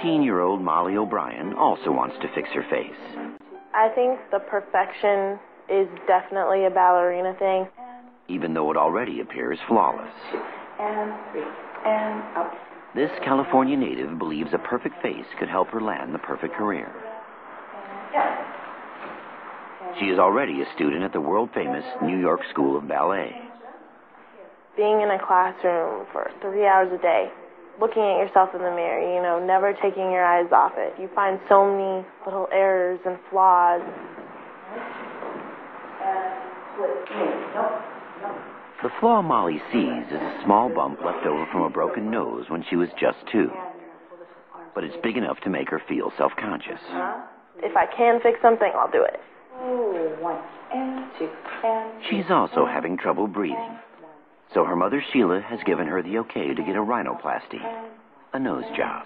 18-year-old Molly O'Brien also wants to fix her face. I think the perfection is definitely a ballerina thing. Even though it already appears flawless. And 3, and up. This California native believes a perfect face could help her land the perfect career. She is already a student at the world-famous New York School of Ballet. Being in a classroom for 3 hours a day, looking at yourself in the mirror, you know, never taking your eyes off it. You find so many little errors and flaws. The flaw Molly sees is a small bump left over from a broken nose when she was just 2. But it's big enough to make her feel self-conscious. If I can fix something, I'll do it. 1, and 2, and... She's also having trouble breathing. So her mother Sheila has given her the okay to get a rhinoplasty, a nose job.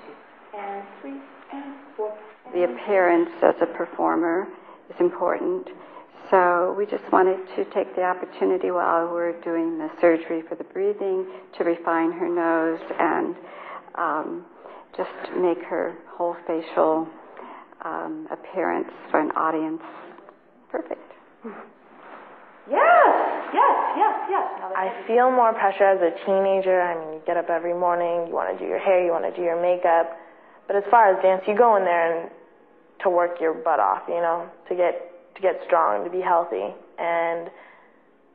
And 3, and 4. The appearance as a performer is important. So we just wanted to take the opportunity while we're doing the surgery for the breathing to refine her nose and just make her whole facial appearance for an audience perfect. Yes. I feel more pressure as a teenager. I mean, you get up every morning, you want to do your hair, you want to do your makeup. But as far as dance, you go in there and to work your butt off, you know, to get strong, to be healthy. And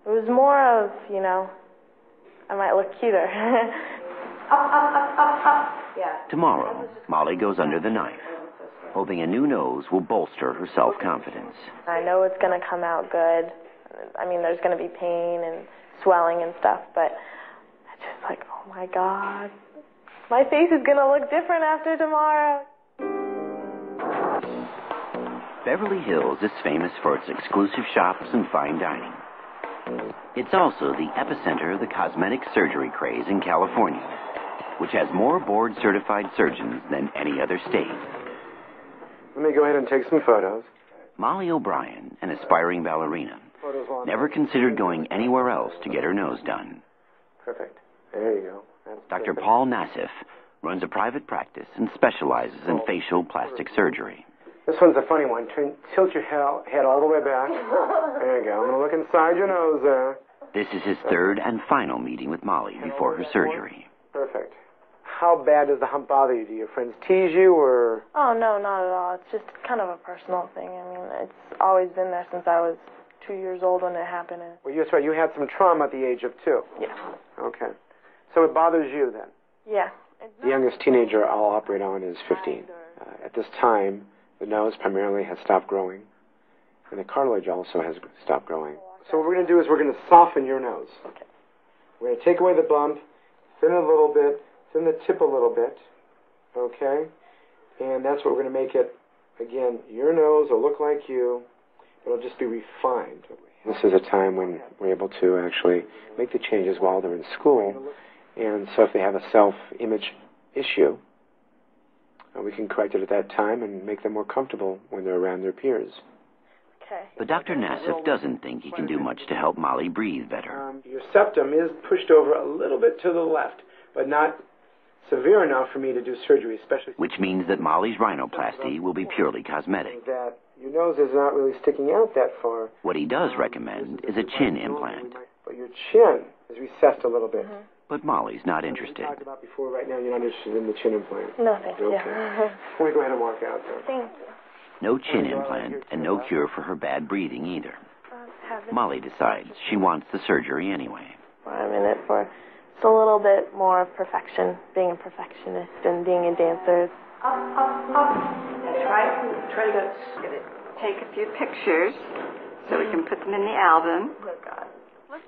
it was more of, you know, I might look cuter. Up. Yeah. Tomorrow, Molly goes under the knife, hoping a new nose will bolster her self-confidence. I know it's going to come out good. I mean, there's going to be pain and swelling and stuff, but I just like, oh my God, my face is going to look different after tomorrow. Beverly Hills is famous for its exclusive shops and fine dining. It's also the epicenter of the cosmetic surgery craze in California, which has more board-certified surgeons than any other state. Let me go ahead and take some photos. Molly O'Brien, an aspiring ballerina, never considered going anywhere else to get her nose done. Perfect. There you go. That's Dr. perfect. Paul Nassif runs a private practice and specializes in facial plastic surgery. This one's a funny one. Tilt your head all the way back. There you go. I'm going to look inside your nose there. This is his third and final meeting with Molly before her surgery. Perfect. How bad does the hump bother you? Do your friends tease you, or...? Oh, no, not at all. It's just kind of a personal thing. I mean, it's always been there since I was 2 years old when it happened. Well, that's right. You had some trauma at the age of 2. Yeah. Okay. So it bothers you, then? Yeah. The youngest teenager I'll operate on is 15. At this time, the nose primarily has stopped growing, and the cartilage also has stopped growing. So what we're going to do is we're going to soften your nose. Okay. We're going to take away the bump, thin it a little bit, thin the tip a little bit, okay? And that's what we're going to make it. Again, your nose will look like you, but it'll just be refined. This is a time when we're able to actually make the changes while they're in school. And so if they have a self-image issue, we can correct it at that time and make them more comfortable when they're around their peers. Okay. But Dr. Nassif doesn't think he can do much to help Molly breathe better. Your septum is pushed over a little bit to the left, but not severe enough for me to do surgery, especially... Which means that Molly's rhinoplasty will be purely cosmetic. That your nose is not really sticking out that far. What he does recommend is a chin implant. But your chin is recessed a little bit. Mm-hmm. But Molly's not interested. We talked about before, right now you're not interested in the chin implant. No, thank you. Okay. Let me go ahead and walk out there. Thank you. No chin implant and no cure for her bad breathing either. Molly decides she wants the surgery anyway. I'm in it for just a little bit more of perfection, being a perfectionist and being a dancer. Up. That's right. Try to go. Take a few pictures so we can put them in the album. Oh, God.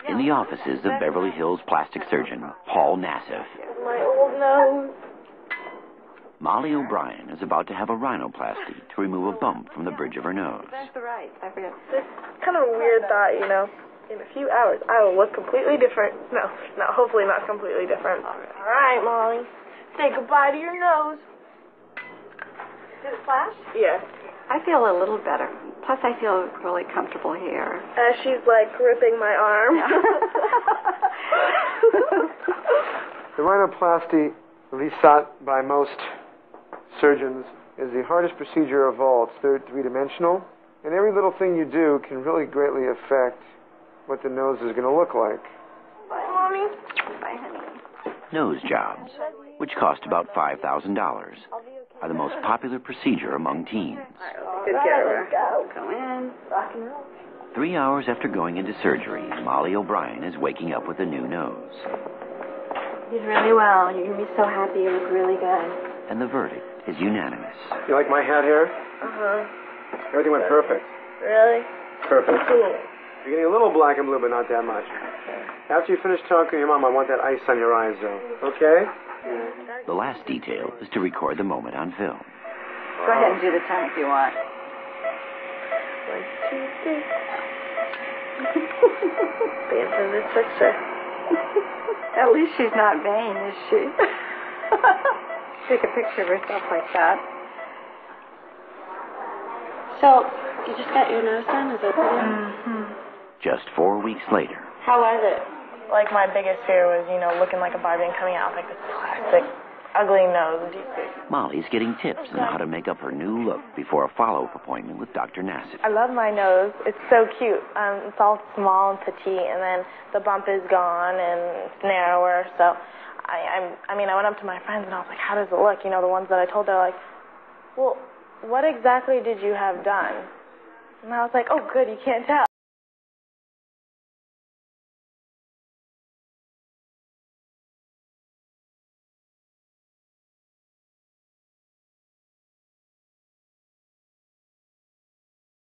In the offices of Beverly Hills plastic surgeon Paul Nassif, My old nose. Molly O'Brien is about to have a rhinoplasty to remove a bump from the bridge of her nose. That's right. I forget. This kind of a weird thought, you know. In a few hours, I will look completely different. No, hopefully not completely different. All right, Molly. Say goodbye to your nose. Did it flash? Yeah. I feel a little better. Plus, I feel really comfortable here. As she's, like, gripping my arm. The rhinoplasty, at least sought by most surgeons is the hardest procedure of all. It's three-dimensional, and every little thing you do can really greatly affect what the nose is going to look like. Bye, Mommy. Bye, honey. Nose jobs, which cost about $5,000, are the most popular procedure among teens. Good girl. Go in. Rock and roll. 3 hours after going into surgery, Molly O'Brien is waking up with a new nose. You did really well. You're going to be so happy. You look really good. And the verdict is unanimous. You like my hat here? Uh-huh. Everything went perfect. Really? Perfect. Cool. You're getting a little black and blue, but not that much. After you finish talking to your mom, I want that ice on your eyes, though. Okay? The last detail is to record the moment on film. Go ahead and do the 10 if you want. 1, 2, 3. Dance in this picture. At least she's not vain, is she? Take a picture of herself like that. So, you just got your nose done? Is that pretty? Mm-hmm. Just 4 weeks later, How was it? Like, my biggest fear was, looking like a Barbie and coming out with, like, this plastic, ugly nose. Molly's getting tips on how to make up her new look before a follow-up appointment with Dr. Nassif. I love my nose. It's so cute. It's all small and petite, and then the bump is gone and it's narrower. So, I went up to my friends and I was like, how does it look? The ones that I told, they're like, well, what exactly did you have done? And I was like, oh, good, you can't tell.